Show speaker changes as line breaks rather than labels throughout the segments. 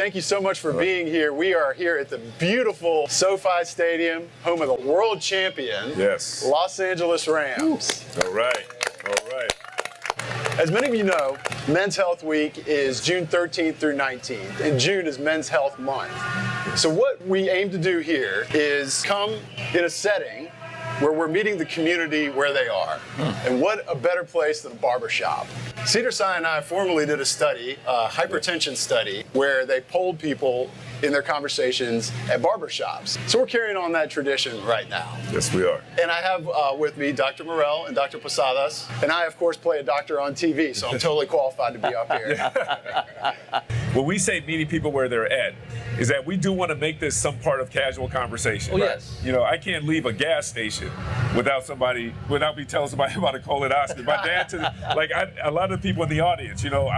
thank you so much for being here. We are here at the beautiful SoFi Stadium, home of the world champion, Los Angeles Rams.
All right.
As many of you know, Men's Health Week is June 13th through 19th, and June is Men's Health Month. So what we aim to do here is come in a setting where we're meeting the community where they are. And what a better place than a barbershop. Cedars Sinai formerly did a study, a hypertension study, where they polled people in their conversations at barbershops. So we're carrying on that tradition right now.
Yes, we are.
And I have with me Dr. Murrell and Dr. Posadas. And I, of course, play a doctor on TV, so I'm totally qualified to be up here.
When we say meeting people where they're at, is that we do want to make this some part of casual conversation.
Oh, right? Yes.
You know, I can't leave a gas station without me telling somebody about a colonoscopy. My dad, a lot of people in the audience, you know,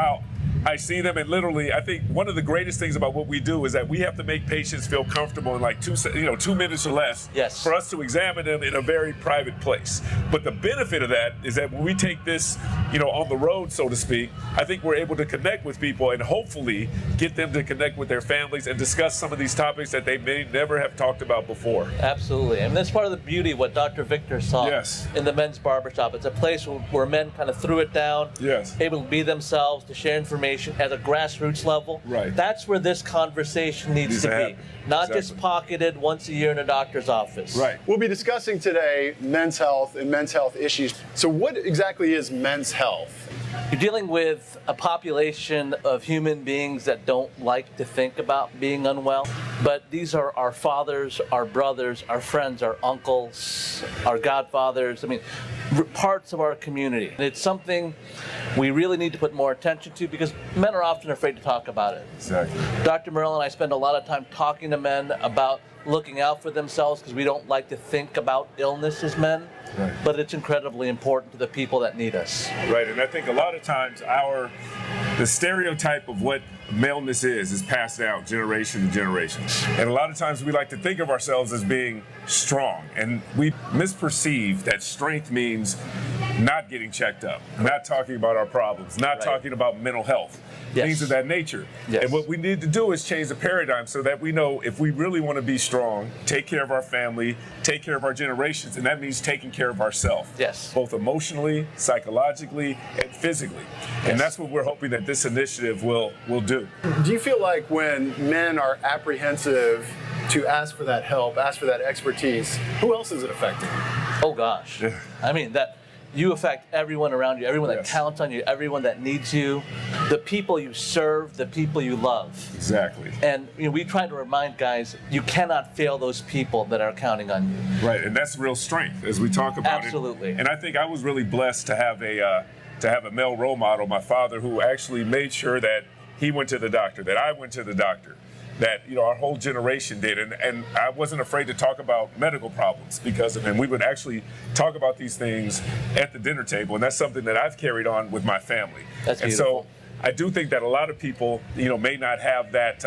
I see them, and literally, I think one of the greatest things about what we do is that we have to make patients feel comfortable in like 2 minutes or less for us to examine them in a very private place. But the benefit of that is that when we take this, on the road, so to speak, I think we're able to connect with people and hopefully get them to connect with their families and discuss some of these topics that they may never have talked about before.
Absolutely, and that's part of the beauty of what Dr. Victor saw in the men's barbershop. It's a place where men kind of threw it down, able to be themselves, to share information at a grassroots level.
Right.
That's where this conversation needs to be. Not just pocketed once a year in a doctor's office.
Right. We'll be discussing today men's health and men's health issues. So what exactly is men's health?
You're dealing with a population of human beings that don't like to think about being unwell, but these are our fathers, our brothers, our friends, our uncles, our godfathers, parts of our community. And it's something we really need to put more attention to because men are often afraid to talk about it.
Exactly.
Dr. Murrell and I spend a lot of time talking to men about looking out for themselves because we don't like to think about illness as men.
Right.
But it's incredibly important to the people that need us.
Right, and I think a lot of times the stereotype of what maleness is passed down generation to generation. And a lot of times we like to think of ourselves as being strong, and we misperceive that strength means not getting checked up, not talking about our problems, not talking about mental health. Things of that nature.
Yes.
And what we need to do is change the paradigm so that we know if we really want to be strong, take care of our family, take care of our generations, and that means taking care of ourselves.
Yes.
Both emotionally, psychologically, and physically.
Yes.
And that's what we're hoping that this initiative will do.
Do you feel like when men are apprehensive to ask for that help, ask for that expertise, who else is it affecting?
Oh gosh. That you affect everyone around you, everyone that counts on you, everyone that needs you, the people you serve, the people you love.
Exactly.
And we try to remind guys, you cannot fail those people that are counting on you.
Right, and that's real strength as we talk about it.
Absolutely.
And I think I was really blessed to have a male role model, my father, who actually made sure that he went to the doctor, that I went to the doctor, that our whole generation did, and I wasn't afraid to talk about medical problems because of him. We would actually talk about these things at the dinner table, and that's something that I've carried on with my family.
That's
and
beautiful.
So I do think that a lot of people may not have that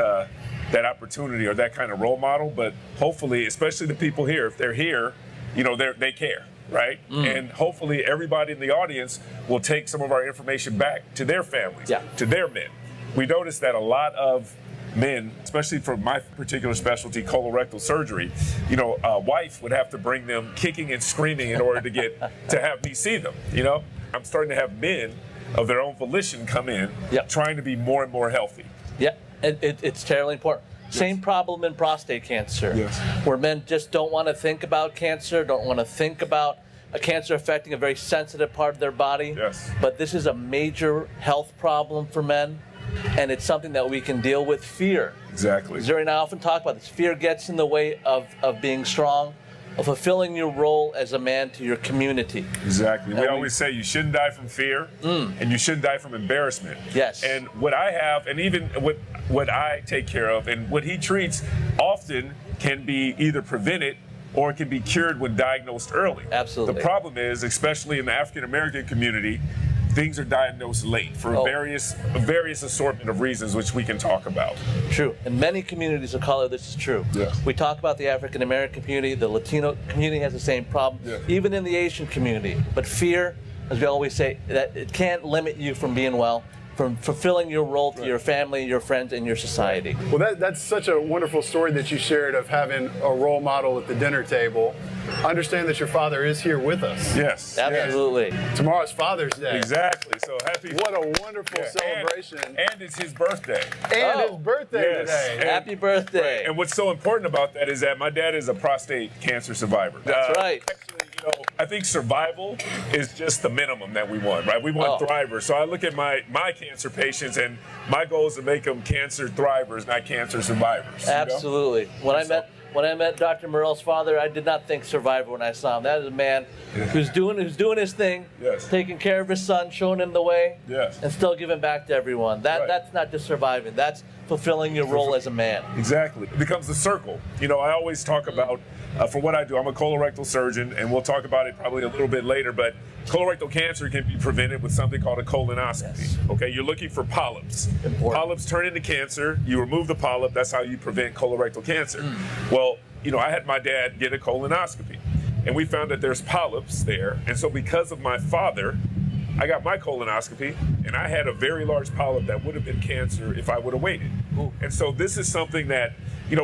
opportunity or that kind of role model, but hopefully, especially the people here, if they're here, they care. Right? And hopefully everybody in the audience will take some of our information back to their families, to their men. We noticed that a lot of men, especially for my particular specialty, colorectal surgery, a wife would have to bring them kicking and screaming in order to have me see them. I'm starting to have men of their own volition come in, trying to be more and more healthy.
Yeah, it's terribly important. Same problem in prostate cancer, where men just don't want to think about cancer, don't want to think about a cancer affecting a very sensitive part of their body.
Yes.
But this is a major health problem for men, and it's something that we can deal with. Fear.
Exactly.
Zuri and I often talk about this. Fear gets in the way of being strong, of fulfilling your role as a man to your community.
Exactly. We always say you shouldn't die from fear, and you shouldn't die from embarrassment.
Yes.
And what I have, and even what I take care of, and what he treats, often can be either prevented or it can be cured when diagnosed early.
Absolutely.
The problem is, especially in the African American community, things are diagnosed late for various assortment of reasons, which we can talk about.
True. In many communities of color, this is true.
Yeah.
We talk about the African American community, the Latino community has the same problem, even in the Asian community. But fear, as we always say, that it can't limit you from being well. from fulfilling your role to your family, your friends, and your society.
Well, that's such a wonderful story that you shared of having a role model at the dinner table. Understand that your father is here with us.
Yes.
Absolutely.
Tomorrow's Father's Day.
Exactly. So happy.
What a wonderful celebration.
And it's his birthday.
And his birthday today.
Happy birthday.
And what's so important about that is that my dad is a prostate cancer survivor.
That's right.
Actually, I think survival is just the minimum that we want, right? We want thrivers. So I look at my cancer patients, and my goal is to make them cancer thrivers, not cancer survivors.
Absolutely. When I met Dr. Murrell's father, I did not think survivor when I saw him. That is a man who's doing his thing, taking care of his son, showing him the way, and still giving back to everyone. That's not just surviving. That's fulfilling your role as a man.
Exactly. It becomes a circle. I always talk about, for what I do, I'm a colorectal surgeon, and we'll talk about it probably a little bit later, but colorectal cancer can be prevented with something called a colonoscopy.
Yes.
Okay, you're looking for polyps.
Important.
Polyps turn into cancer. You remove the polyp. That's how you prevent colorectal cancer. Well, I had my dad get a colonoscopy, and we found that there's polyps there. And so because of my father, I got my colonoscopy, and I had a very large polyp that would have been cancer if I would have waited. Ooh. And so this is something that,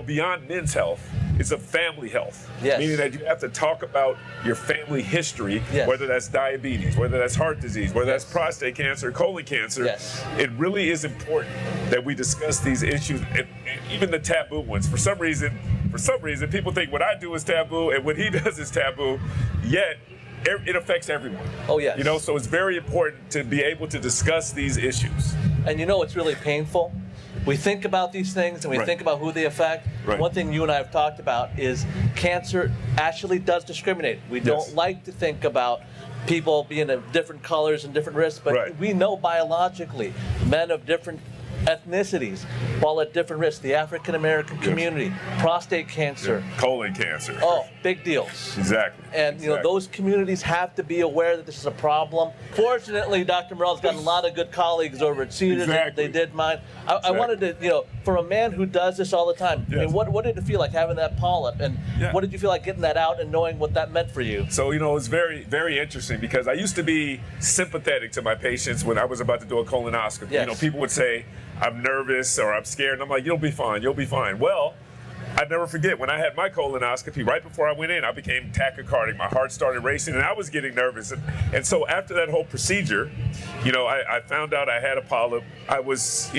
beyond men's health, it's a family health.
Yes.
Meaning that you have to talk about your family history, whether that's diabetes, whether that's heart disease, whether that's prostate cancer, colon cancer.
Yes.
It really is important that we discuss these issues, and even the taboo ones. For some reason, people think what I do is taboo and what he does is taboo, yet it affects everyone.
Oh, yes.
So it's very important to be able to discuss these issues.
And it's really painful. We think about these things and we think about who they affect.
Right.
One thing you and I have talked about is cancer actually does discriminate. We don't like to think about people being of different colors and different risks, but we know biologically men of different ethnicities fall at different risks. The African American community, prostate cancer,
colon cancer.
Oh, big deals.
Exactly.
And those communities have to be aware that this is a problem. Fortunately, Dr. Murrell's got a lot of good colleagues over at Cedars. They did mine. I wanted to, for a man who does this all the time, I mean, what did it feel like having that polyp, and what did you feel like getting that out and knowing what that meant for you?
So it's very, very interesting because I used to be sympathetic to my patients when I was about to do a colonoscopy.
Yes.
People would say, I'm nervous or I'm scared, and I'm like, you'll be fine. Well, I never forget when I had my colonoscopy, right before I went in, I became tachycardic. My heart started racing and I was getting nervous. And so after that whole procedure, I found out I had a polyp. I was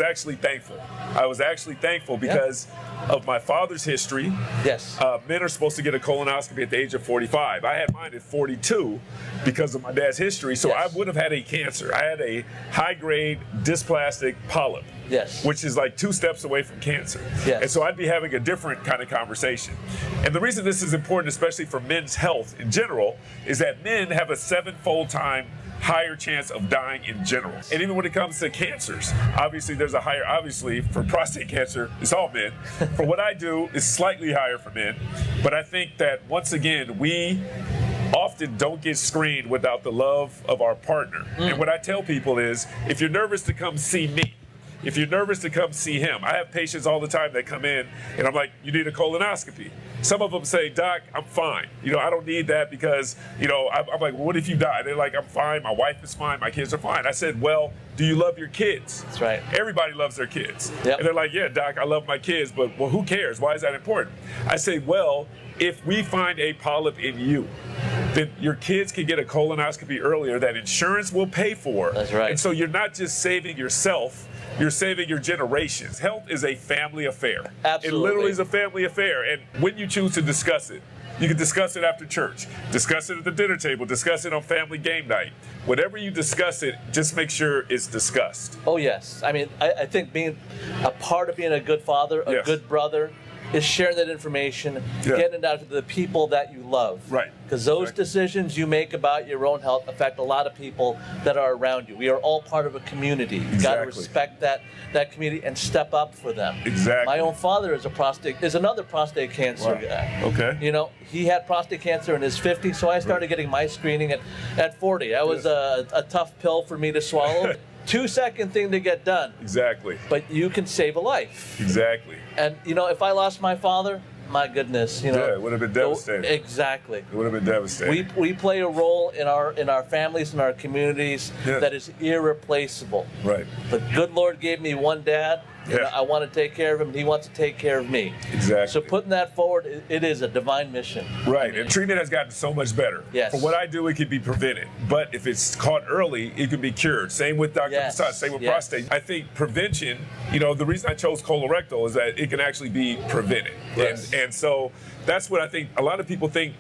actually thankful. I was actually thankful because of my father's history.
Yes.
Men are supposed to get a colonoscopy at the age of 45. I had mine at 42 because of my dad's history. So I would have had a cancer. I had a high-grade dysplastic polyp.
Yes.
Which is like 2 steps away from cancer.
Yes.
And so I'd be having a different kind of conversation. And the reason this is important, especially for men's health in general, is that men have a 7-fold time higher chance of dying in general. And even when it comes to cancers, obviously there's a higher, for prostate cancer, it's all men. For what I do, it's slightly higher for men. But I think that once again, we often don't get screened without the love of our partner. And what I tell people is, if you're nervous to come see me, if you're nervous to come see him, I have patients all the time that come in and I'm like, you need a colonoscopy. Some of them say, Doc, I'm fine. I don't need that because, I'm like, well, what if you die? They're like, I'm fine. My wife is fine. My kids are fine. I said, well, do you love your kids?
That's right.
Everybody loves their kids.
Yep.
And they're like, yeah, Doc, I love my kids, but well, who cares? Why is that important? I say, well, if we find a polyp in you, then your kids can get a colonoscopy earlier that insurance will pay for.
That's right.
And so you're not just saving yourself, you're saving your generations. Health is a family affair.
Absolutely.
It literally is a family affair. And when you choose to discuss it, you can discuss it after church, discuss it at the dinner table, discuss it on family game night. Whatever you discuss it, just make sure it's discussed.
Oh, yes. I mean, I think being a part of being a good father, a good brother, is sharing that information, getting it out to the people that you love.
Right.
Because those decisions you make about your own health affect a lot of people that are around you. We are all part of a community. You've got to respect that community and step up for them.
Exactly.
My own father is another prostate cancer guy.
Okay.
He had prostate cancer in his 50s, so I started getting my screening at 40. That was a tough pill for me to swallow. 2-second thing to get done.
Exactly.
But you can save a life.
Exactly.
And if I lost my father, my goodness, you know.
Yeah, it would have been devastating.
Exactly.
It would have been devastating.
We play a role in our families and our communities that is irreplaceable.
Right.
The good Lord gave me one dad.
Yeah.
And I want to take care of him, and he wants to take care of me.
Exactly.
So putting that forward, it is a divine mission.
Right, and treatment has gotten so much better.
Yes.
For what I do, it can be prevented. But if it's caught early, it can be cured. Same with Dr. Posadas, same with prostate. I think prevention, you know, the reason I chose colorectal is that it can actually be prevented.
Yes.
And so that's what I think. A lot of people think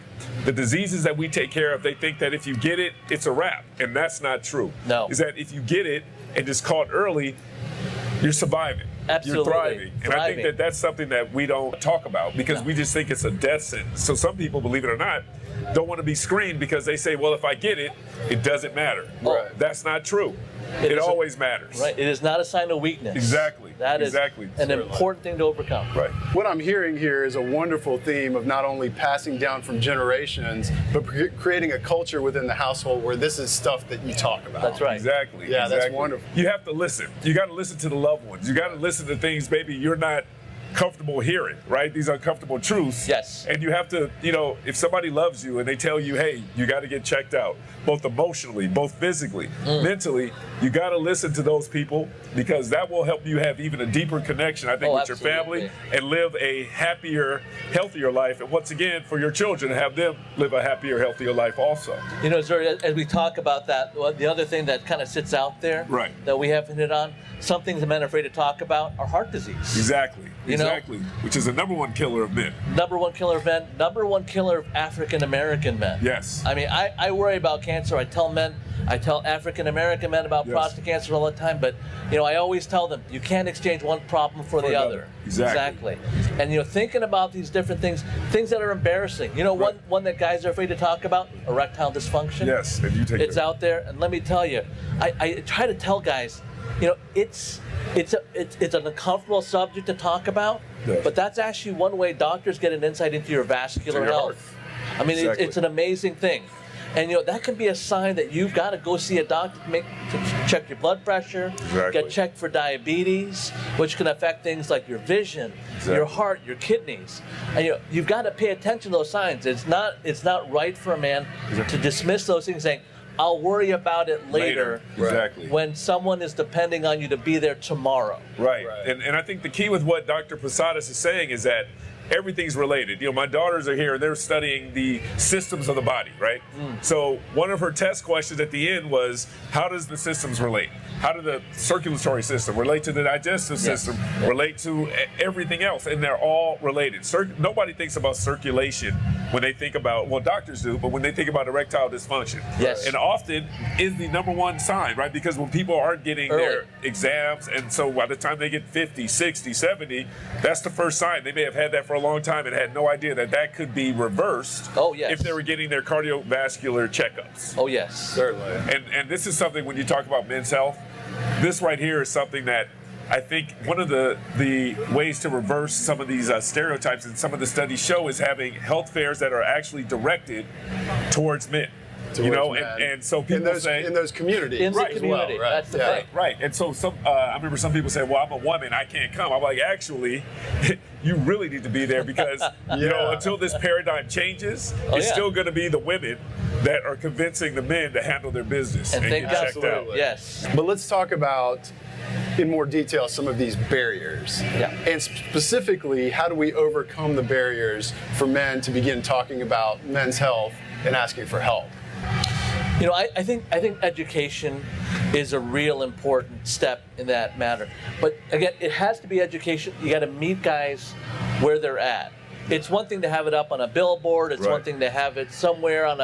the diseases that we take care of, they think that if you get it, it's a wrap. And that's not true.
No.
Is that if you get it and it's caught early, you're surviving.
Absolutely.
You're thriving. And I think that that's something that we don't talk about because we just think it's a death sentence. So some people, believe it or not, don't want to be screened because they say, well, if I get it, it doesn't matter.
Right.
That's not true. It always matters.
Right. It is not a sign of weakness.
Exactly.
That is
exactly.
an important thing to overcome.
Right.
What I'm hearing here is a wonderful theme of not only passing down from generations, but creating a culture within the household where this is stuff that you talk about.
That's right.
Exactly.
Yeah,
exactly.
that's wonderful.
You have to listen. You got to listen to the loved ones. You got to listen to things maybe you're not comfortable hearing, right? These uncomfortable truths.
Yes.
And you have to, you know, if somebody loves you and they tell you, hey, you got to get checked out, both emotionally, both physically, mentally, you got to listen to those people because that will help you have even a deeper connection, I think, with your family and live a happier, healthier life. And once again, for your children, have them live a happier, healthier life also.
You know, Zuri, as we talk about that, the other thing that kind of sits out there that we haven't hit on, some things the men are afraid to talk about are heart disease.
Exactly. Exactly. Which is the number one killer of men.
Number one killer of men, number one killer of African American men.
Yes.
I mean, I worry about cancer. I tell African American men about prostate cancer all the time, but you know, I always tell them you can't exchange one problem for the other.
Exactly.
And you know, thinking about these different things that are embarrassing. You know, one that guys are afraid to talk about, erectile dysfunction.
Yes, and you take
it's out there, and let me tell you, I try to tell guys, you know, it's an uncomfortable subject to talk about, but that's actually one way doctors get an insight into your vascular health. I mean, it's an amazing thing. And you know, that can be a sign that you've got to go see a doctor to check your blood pressure, get checked for diabetes, which can affect things like your vision, your heart, your kidneys. And you know, you've got to pay attention to those signs. It's not right for a man to dismiss those things saying, I'll worry about it later.
Exactly.
When someone is depending on you to be there tomorrow.
Right. And I think the key with what Dr. Posadas is saying is that everything's related. You know, my daughters are here and they're studying the systems of the body, right? So one of her test questions at the end was, how does the systems relate? How do the circulatory system relate to the digestive system, relate to everything else? And they're all related. Nobody thinks about circulation when they think about, well, doctors do, but when they think about erectile dysfunction.
Yes.
And often is the number one sign, right? Because when people aren't getting their exams, and so by the time they get 50, 60, 70, that's the first sign. They may have had that for a long time and had no idea that could be reversed if they were getting their cardiovascular checkups.
Oh, yes.
Certainly.
And this is something, when you talk about men's health, this right here is something that I think one of the ways to reverse some of these stereotypes and some of the studies show is having health fairs that are actually directed towards men. And so people say
in those communities,
in the community, that's the thing.
Right, and so I remember some people say, "Well, I'm a woman, I can't come." I'm like, actually, you really need to be there because you know, until this paradigm changes, it's still going to be the women that are convincing the men to handle their business and get checked out.
Yes.
But let's talk about in more detail some of these barriers. And specifically, how do we overcome the barriers for men to begin talking about men's health and asking for help?
You know, I think education is a real important step in that matter. But again, it has to be education. You got to meet guys where they're at. It's one thing to have it up on a billboard. It's one thing to have it somewhere on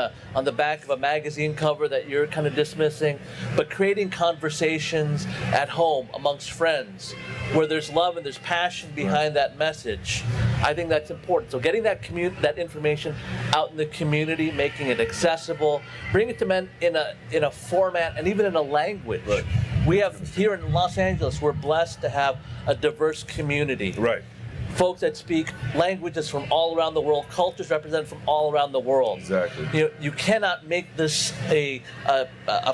the back of a magazine cover that you're kind of dismissing. But creating conversations at home amongst friends where there's love and there's passion behind that message, I think that's important. So getting that information out in the community, making it accessible, bring it to men in a format and even in a language. We have here in Los Angeles, we're blessed to have a diverse community. folks that speak languages from all around the world, cultures represented from all around the world.
Exactly.
You cannot make this a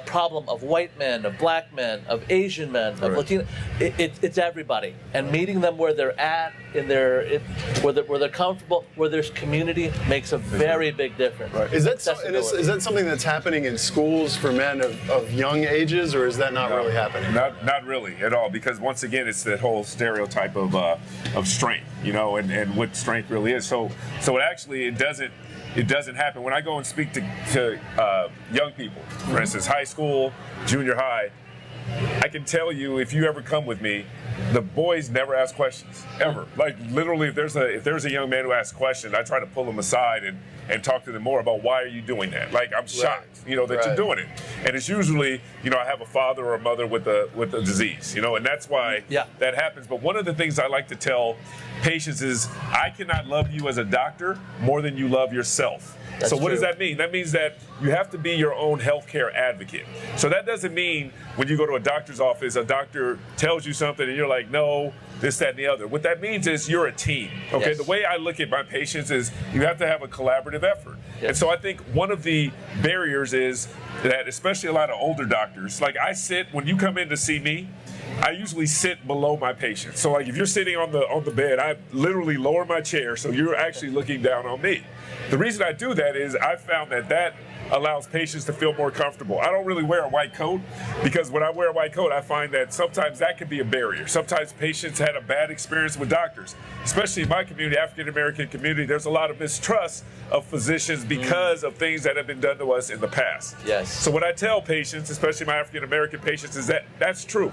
problem of white men, of black men, of Asian men, of Latino. It's everybody, and meeting them where they're at, where they're comfortable, where there's community, makes a very big difference.
Right. Is that something that's happening in schools for men of young ages, or is that not really happening?
Not really at all, because once again, it's that whole stereotype of strength, and what strength really is. So it doesn't happen. When I go and speak to young people, for instance, high school, junior high, I can tell you, if you ever come with me, the boys never ask questions, ever. Like, literally, if there's a young man who asks questions, I try to pull him aside and talk to them more about why are you doing that. Like, I'm shocked, that you're doing it. And it's usually, I have a father or a mother with a disease, and that's why that happens. But one of the things I like to tell patients is, I cannot love you as a doctor more than you love yourself. So what does that mean? That means that you have to be your own healthcare advocate. So that doesn't mean when you go to a doctor's office, a doctor tells you something and you're like, no, this, that, and the other. What that means is you're a team. Okay. Yes. The way I look at my patients is you have to have a collaborative effort. Yes. And so I think one of the barriers is that, especially a lot of older doctors, like when you come in to see me, I usually sit below my patient. So like if you're sitting on the bed, I literally lower my chair so you're actually looking down on me. The reason I do that is I found that allows patients to feel more comfortable. I don't really wear a white coat because when I wear a white coat, I find that sometimes that can be a barrier. Sometimes patients had a bad experience with doctors, especially in my community, African American community. There's a lot of mistrust of physicians because of things that have been done to us in the past.
Yes.
So what I tell patients, especially my African American patients, is that that's true.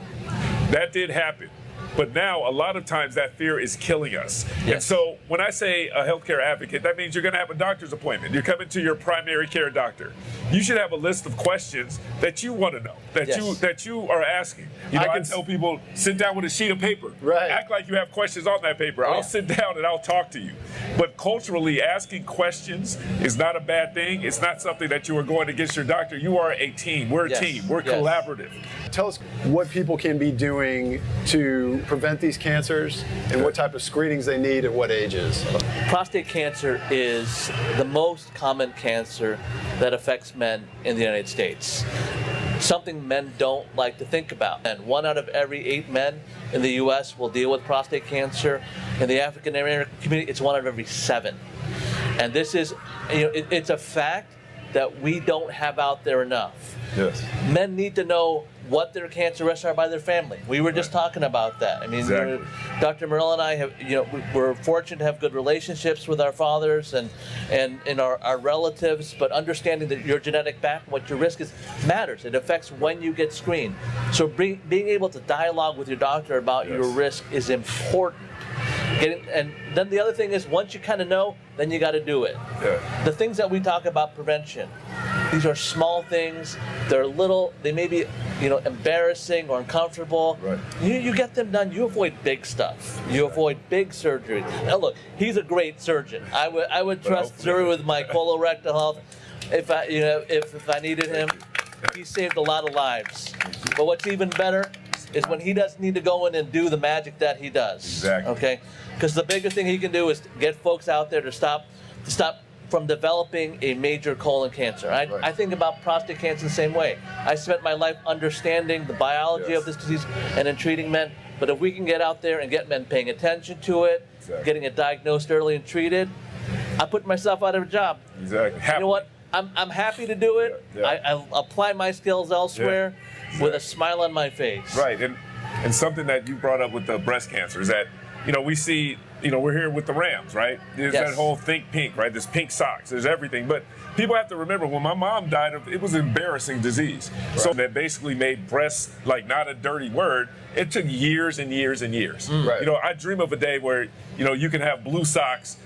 That did happen. But now, a lot of times, that fear is killing us. Yes. And so, when I say a healthcare advocate, that means you're going to have a doctor's appointment. You're coming to your primary care doctor. You should have a list of questions that you want to know, that you are asking. I tell people, sit down with a sheet of paper.
Right.
Act like you have questions on that paper. I'll sit down and I'll talk to you. But culturally, asking questions is not a bad thing. It's not something that you are going against your doctor. You are a team. We're a team. We're collaborative.
Tell us what people can be doing to prevent these cancers and what type of screenings they need at what ages.
Prostate cancer is the most common cancer that affects men in the United States. Something men don't like to think about. And 1 out of every 8 men in the U.S. will deal with prostate cancer. In the African American community, it's 1 out of every 7. And this is, it's a fact that we don't have out there enough.
Yes.
Men need to know what their cancer risks are by their family. We were just talking about that. I mean,
exactly.
Dr. Murrell and I have, we're fortunate to have good relationships with our fathers and our relatives, but understanding that your genetic background, what your risk is, matters. It affects when you get screened. So being able to dialogue with your doctor about your risk is important. And then the other thing is, once you kind of know, then you got to do it. Yeah. The things that we talk about prevention, these are small things. They're little. They may be, embarrassing or uncomfortable. Right. You get them done. You avoid big stuff. You avoid big surgery. Now look, he's a great surgeon. I would trust Zuri with my colorectal health. If I needed him, he saved a lot of lives. But what's even better is when he doesn't need to go in and do the magic that he does.
Exactly.
Okay? Because the biggest thing he can do is get folks out there to stop from developing a major colon cancer. I think about prostate cancer the same way. I spent my life understanding the biology of this disease and in treating men. But if we can get out there and get men paying attention to it, getting it diagnosed early and treated, I put myself out of a job.
Exactly.
You know what? I'm happy to do it. I apply my skills elsewhere with a smile on my face.
Right, and something that you brought up with the breast cancer is that, we see, we're here with the Rams, right? There's that whole think pink, right? There's pink socks, there's everything. But people have to remember, when my mom died, it was an embarrassing disease. Right. So that basically made breast like not a dirty word. It took years and years and years. Right. I dream of a day where, you can have blue socks.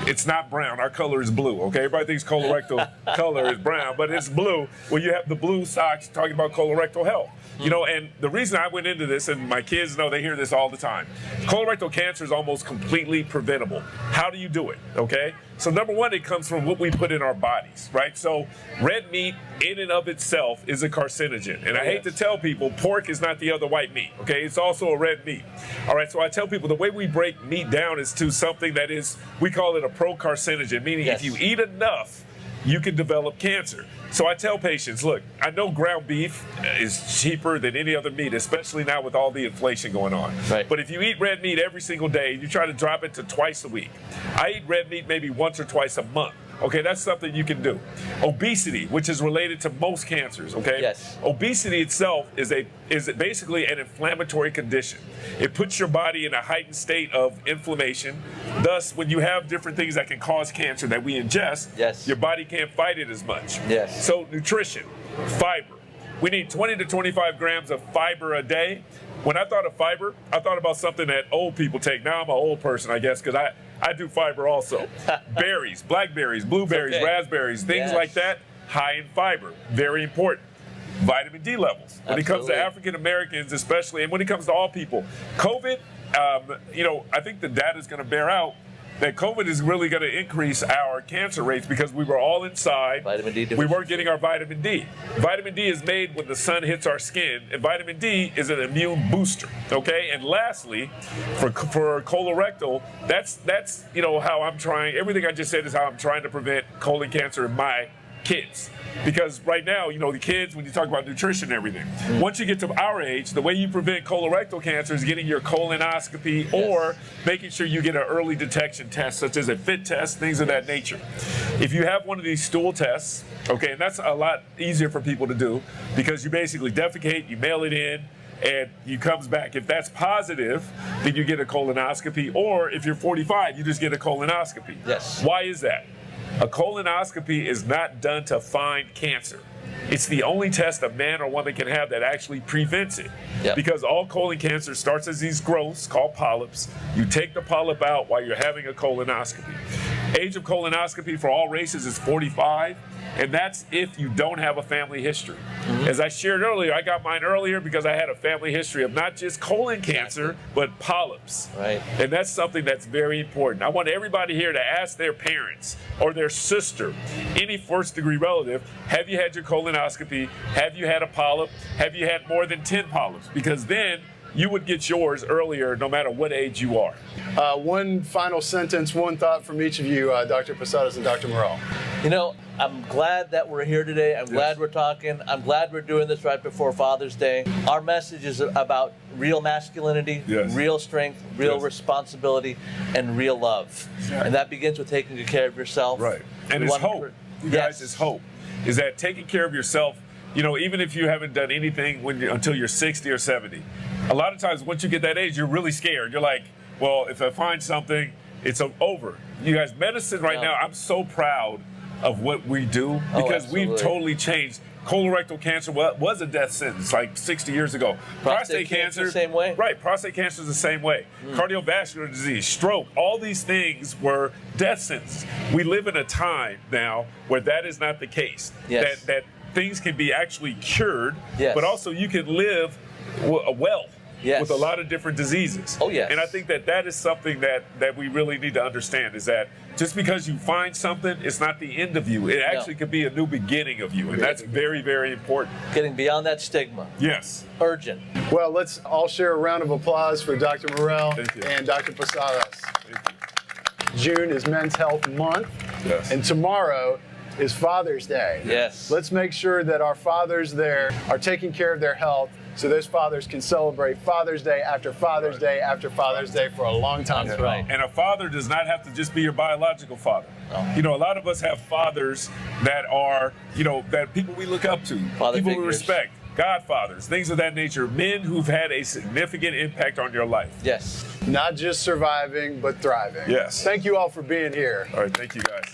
It's not brown. Our color is blue, okay? Everybody thinks colorectal color is brown, but it's blue. Well, you have the blue socks talking about colorectal health. And the reason I went into this, and my kids know, they hear this all the time. Colorectal cancer is almost completely preventable. How do you do it, okay? So number one, it comes from what we put in our bodies, right? So red meat in and of itself is a carcinogen. And I hate to tell people, pork is not the other white meat, okay? It's also a red meat. All right, so I tell people the way we break meat down is to something that is, we call it a pro-carcinogen, meaning if you eat enough, you can develop cancer. So I tell patients, look, I know ground beef is cheaper than any other meat, especially now with all the inflation going on.
Right.
But if you eat red meat every single day, you try to drop it to twice a week. I eat red meat maybe once or twice a month. Okay, that's something you can do. Obesity, which is related to most cancers, okay?
Yes.
Obesity itself is basically an inflammatory condition. It puts your body in a heightened state of inflammation. Thus, when you have different things that can cause cancer that we ingest, your body can't fight it as much.
Yes.
So nutrition, fiber. We need 20 to 25 grams of fiber a day. When I thought of fiber, I thought about something that old people take. Now I'm an old person, I guess, because I do fiber also. Berries, blackberries, blueberries, raspberries, things like that, high in fiber, very important. Vitamin D levels. When it comes to African Americans especially, and when it comes to all people. COVID, I think the data is going to bear out that COVID is really going to increase our cancer rates because we were all inside.
Vitamin D
we weren't getting our vitamin D. Vitamin D is made when the sun hits our skin, and vitamin D is an immune booster. Okay, and lastly, for colorectal, that's how I'm trying. Everything I just said is how I'm trying to prevent colon cancer in my kids. Because right now, the kids, when you talk about nutrition and everything, once you get to our age, the way you prevent colorectal cancer is getting your colonoscopy or making sure you get an early detection test, such as a FIT test, things of that nature. If you have one of these stool tests, okay, and that's a lot easier for people to do because you basically defecate, you mail it in, and you comes back. If that's positive, then you get a colonoscopy, or if you're 45, you just get a colonoscopy.
Yes.
Why is that? A colonoscopy is not done to find cancer. It's the only test a man or woman can have that actually prevents it.
Yep.
Because all colon cancer starts as these growths called polyps. You take the polyp out while you're having a colonoscopy. Age of colonoscopy for all races is 45, and that's if you don't have a family history. As I shared earlier, I got mine earlier because I had a family history of not just colon cancer, but polyps.
Right.
And that's something that's very important. I want everybody here to ask their parents or their sister, any first-degree relative, have you had your colonoscopy? Have you had a polyp? Have you had more than 10 polyps? Because then you would get yours earlier no matter what age you are.
One final sentence, one thought from each of you, Dr. Posadas and Dr. Murrell.
I'm glad that we're here today. I'm glad we're talking. I'm glad we're doing this right before Father's Day. Our message is about real masculinity, real strength, real responsibility, and real love. And that begins with taking good care of yourself.
Right. And it's hope. You guys, it's hope. Is that taking care of yourself, even if you haven't done anything until you're 60 or 70. A lot of times once you get that age, you're really scared. You're like, well, if I find something, it's over. You guys, medicine right now, I'm so proud of what we do because we've totally changed. Colorectal cancer was a death sentence like 60 years ago. Prostate cancer,
the same way.
Right, prostate cancer is the same way. Cardiovascular disease, stroke, all these things were death sentences. We live in a time now where that is not the case. That things can be actually cured, but also you can live well. With a lot of different diseases. And I think that is something that we really need to understand is that just because you find something, it's not the end of you. It actually could be a new beginning of you. And that's very, very important.
Getting beyond that stigma.
Yes.
Urgent.
Well, let's all share a round of applause for Dr. Murrell and Dr. Posadas.
Thank you.
June is Men's Health Month.
Yes.
And tomorrow is Father's Day.
Yes.
Let's make sure that our fathers there are taking care of their health so those fathers can celebrate Father's Day after Father's Day after Father's Day for a long time.
That's right.
And a father does not have to just be your biological father. A lot of us have fathers that are, that people we look up to, people we respect, godfathers, things of that nature, men who've had a significant impact on your life.
Yes.
Not just surviving, but thriving.
Yes.
Thank you all for being here.
All right, thank you guys.